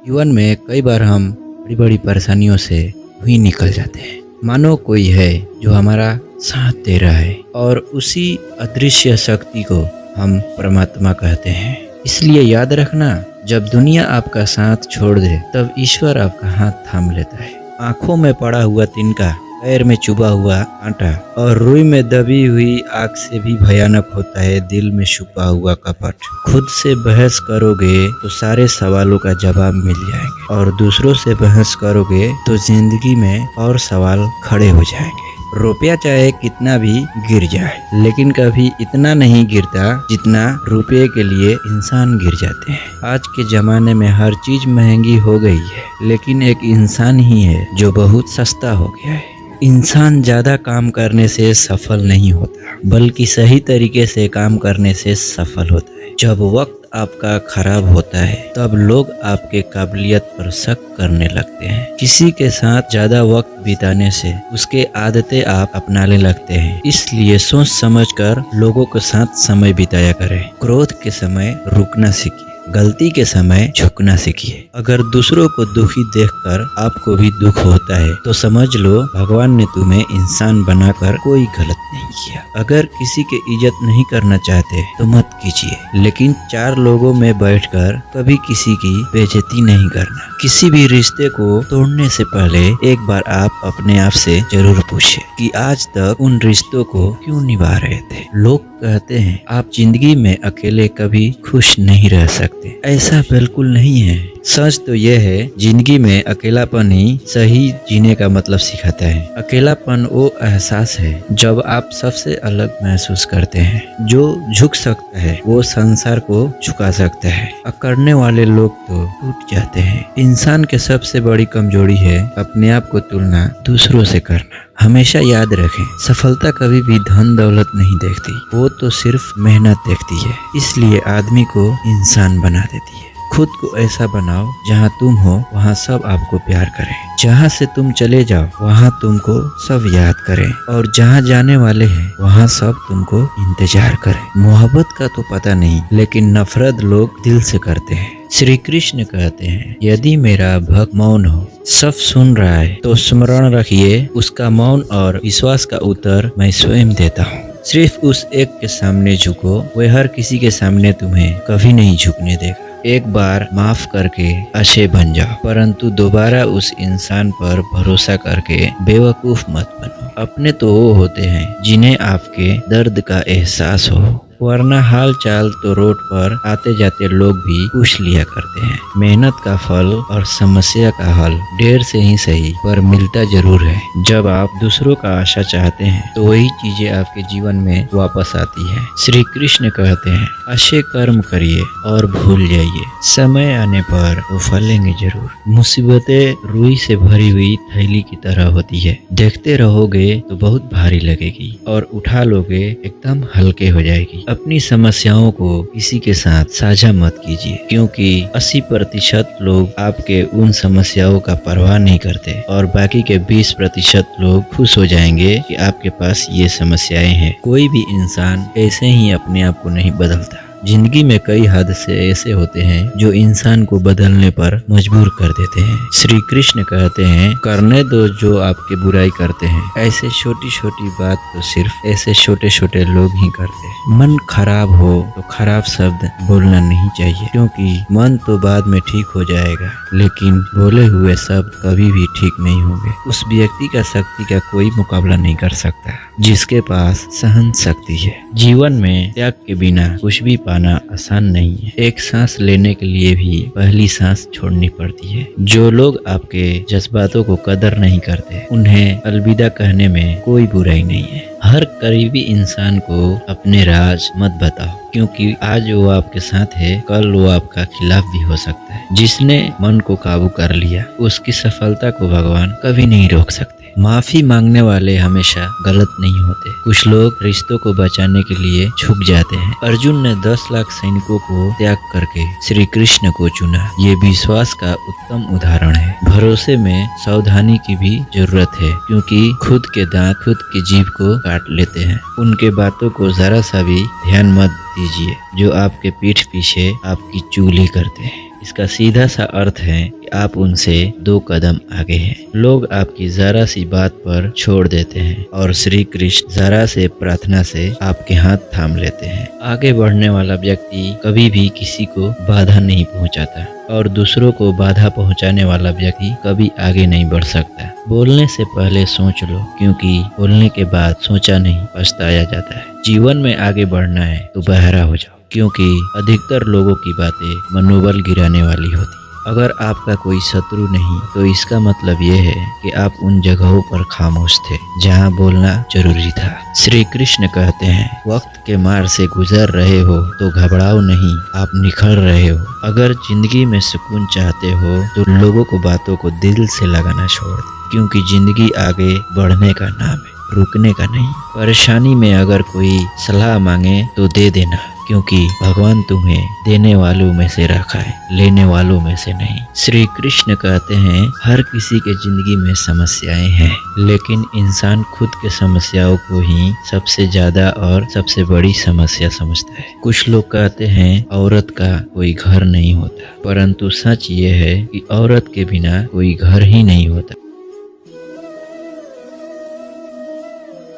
जीवन में कई बार हम बड़ी बड़ी परेशानियों से भी निकल जाते हैं। मानो कोई है जो हमारा साथ दे रहा है और उसी अदृश्य शक्ति को हम परमात्मा कहते हैं। इसलिए याद रखना, जब दुनिया आपका साथ छोड़ दे तब ईश्वर आपका हाथ थाम लेता है। आंखों में पड़ा हुआ तिनका, पैर में चुभा हुआ कांटा और रुई में दबी हुई आग से भी भयानक होता है दिल में छुपा हुआ कपट। खुद से बहस करोगे तो सारे सवालों का जवाब मिल जाएंगे और दूसरों से बहस करोगे तो जिंदगी में और सवाल खड़े हो जाएंगे। रुपया चाहे कितना भी गिर जाए, लेकिन कभी इतना नहीं गिरता जितना रुपये के लिए इंसान गिर जाते हैं। आज के जमाने में हर चीज महंगी हो गई है, लेकिन एक इंसान ही है जो बहुत सस्ता हो गया है। इंसान ज्यादा काम करने से सफल नहीं होता, बल्कि सही तरीके से काम करने से सफल होता है। जब वक्त आपका खराब होता है तब लोग आपके काबिलियत पर शक करने लगते हैं। किसी के साथ ज्यादा वक्त बिताने से उसके आदतें आप अपनाने लगते हैं। इसलिए सोच समझकर लोगों के साथ समय बिताया करें। क्रोध के समय रुकना सीखिए, गलती के समय झुकना सीखिए। अगर दूसरों को दुखी देखकर आपको भी दुख होता है तो समझ लो भगवान ने तुम्हें इंसान बनाकर कोई गलत नहीं किया। अगर किसी की इज्जत नहीं करना चाहते तो मत कीजिए, लेकिन चार लोगों में बैठकर कभी किसी की बेइज्जती नहीं करना। किसी भी रिश्ते को तोड़ने से पहले एक बार आप अपने आप से जरूर पूछे कि आज तक उन रिश्तों को क्यों निभा रहे थे। लोग कहते हैं आप जिंदगी में अकेले कभी खुश नहीं रह सकते। ऐसा बिल्कुल नहीं है। सच तो यह है, जिंदगी में अकेलापन ही सही जीने का मतलब सिखाता है। अकेलापन वो एहसास है जब आप सबसे अलग महसूस करते हैं। जो झुक सकता है वो संसार को झुका सकता है। अकड़ने वाले लोग तो टूट जाते हैं। इंसान के सबसे बड़ी कमजोरी है अपने आप को तुलना दूसरों से करना। हमेशा याद रखें, सफलता कभी भी धन दौलत नहीं देखती, वो तो सिर्फ मेहनत देखती है। इसलिए आदमी को इंसान बना देती है। खुद को ऐसा बनाओ जहाँ तुम हो वहाँ सब आपको प्यार करें। जहाँ से तुम चले जाओ वहाँ तुमको सब याद करें, और जहाँ जाने वाले हैं वहाँ सब तुमको इंतजार करें। मोहब्बत का तो पता नहीं, लेकिन नफरत लोग दिल से करते हैं। श्री कृष्ण कहते हैं, यदि मेरा भक्त मौन हो, सब सुन रहा है, तो स्मरण रखिए उसका मौन और विश्वास का उत्तर मैं स्वयं देता हूँ। सिर्फ उस एक के सामने झुको, वह हर किसी के सामने तुम्हें कभी नहीं झुकने देगा। एक बार माफ करके अच्छे बन जाओ, परंतु दोबारा उस इंसान पर भरोसा करके बेवकूफ मत बनो। अपने तो वो होते हैं जिन्हें आपके दर्द का एहसास हो, वरना हाल चाल तो रोड पर आते जाते लोग भी पूछ लिया करते हैं। मेहनत का फल और समस्या का हल देर से ही सही पर मिलता जरूर है। जब आप दूसरों का आशा चाहते हैं तो वही चीजें आपके जीवन में वापस आती है। श्री कृष्ण कहते हैं, अच्छे कर्म करिए और भूल जाइए, समय आने पर वो फलेंगे जरूर। मुसीबतें रुई से भरी हुई थैली की तरह होती है, देखते रहोगे तो बहुत भारी लगेगी और उठा लोगे एकदम हल्के हो जाएगी। अपनी समस्याओं को किसी के साथ साझा मत कीजिए, क्योंकि 80% लोग आपके उन समस्याओं का परवाह नहीं करते और बाकी के 20% लोग खुश हो जाएंगे कि आपके पास ये समस्याएं हैं। कोई भी इंसान ऐसे ही अपने आप को नहीं बदलता। जिंदगी में कई हादसे ऐसे होते हैं जो इंसान को बदलने पर मजबूर कर देते हैं। श्री कृष्ण कहते हैं, करने दो जो आपके बुराई करते हैं। ऐसे छोटी छोटी बात तो सिर्फ ऐसे छोटे छोटे लोग ही करते हैं। मन खराब हो तो खराब शब्द बोलना नहीं चाहिए, क्योंकि मन तो बाद में ठीक हो जाएगा, लेकिन बोले हुए शब्द कभी भी ठीक नहीं होंगे। उस व्यक्ति का शक्ति का कोई मुकाबला नहीं कर सकता जिसके पास सहन शक्ति है। जीवन में त्याग के बिना कुछ भी पाना आसान नहीं है। एक सांस लेने के लिए भी पहली सांस छोड़नी पड़ती है। जो लोग आपके जज्बातों को कदर नहीं करते, उन्हें अलविदा कहने में कोई बुराई नहीं है। हर करीबी इंसान को अपने राज मत बताओ, क्योंकि आज वो आपके साथ है, कल वो आपका खिलाफ भी हो सकता है। जिसने मन को काबू कर लिया, उसकी सफलता को भगवान कभी नहीं रोक सकते। माफी मांगने वाले हमेशा गलत नहीं होते। कुछ लोग रिश्तों को बचाने के लिए झुक जाते हैं। अर्जुन ने 10 लाख सैनिकों को त्याग करके श्री कृष्ण को चुना। ये विश्वास का उत्तम उदाहरण है। भरोसे में सावधानी की भी जरूरत है, क्योंकि खुद के दांत खुद की जीभ को काट लेते हैं। उनके बातों को जरा सा भी ध्यान मत दीजिए जो आपके पीठ पीछे आपकी चुगली करते हैं। इसका सीधा सा अर्थ है कि आप उनसे 2 कदम आगे हैं। लोग आपकी जरा सी बात पर छोड़ देते हैं और श्री कृष्ण जरा से प्रार्थना से आपके हाथ थाम लेते हैं। आगे बढ़ने वाला व्यक्ति कभी भी किसी को बाधा नहीं पहुंचाता और दूसरों को बाधा पहुंचाने वाला व्यक्ति कभी आगे नहीं बढ़ सकता। बोलने से पहले सोच लो, क्योंकि बोलने के बाद सोचा नहीं पछताया जाता है। जीवन में आगे बढ़ना है तो बहरा हो जाओ, क्योंकि अधिकतर लोगों की बातें मनोबल गिराने वाली होती। अगर आपका कोई शत्रु नहीं तो इसका मतलब ये है कि आप उन जगहों पर खामोश थे जहाँ बोलना जरूरी था। श्री कृष्ण कहते हैं, वक्त के मार से गुजर रहे हो तो घबराओ नहीं, आप निखर रहे हो। अगर जिंदगी में सुकून चाहते हो तो लोगों को बातों को दिल से लगाना छोड़ दो, क्योंकि जिंदगी आगे बढ़ने का नाम है, रुकने का नहीं। परेशानी में अगर कोई सलाह मांगे तो दे देना, क्योंकि भगवान तुम्हें देने वालों में से रखा है, लेने वालों में से नहीं। श्री कृष्ण कहते हैं, हर किसी के जिंदगी में समस्याएं हैं, लेकिन इंसान खुद के समस्याओं को ही सबसे ज्यादा और सबसे बड़ी समस्या समझता है। कुछ लोग कहते हैं औरत का कोई घर नहीं होता, परंतु सच ये है कि औरत के बिना कोई घर ही नहीं होता।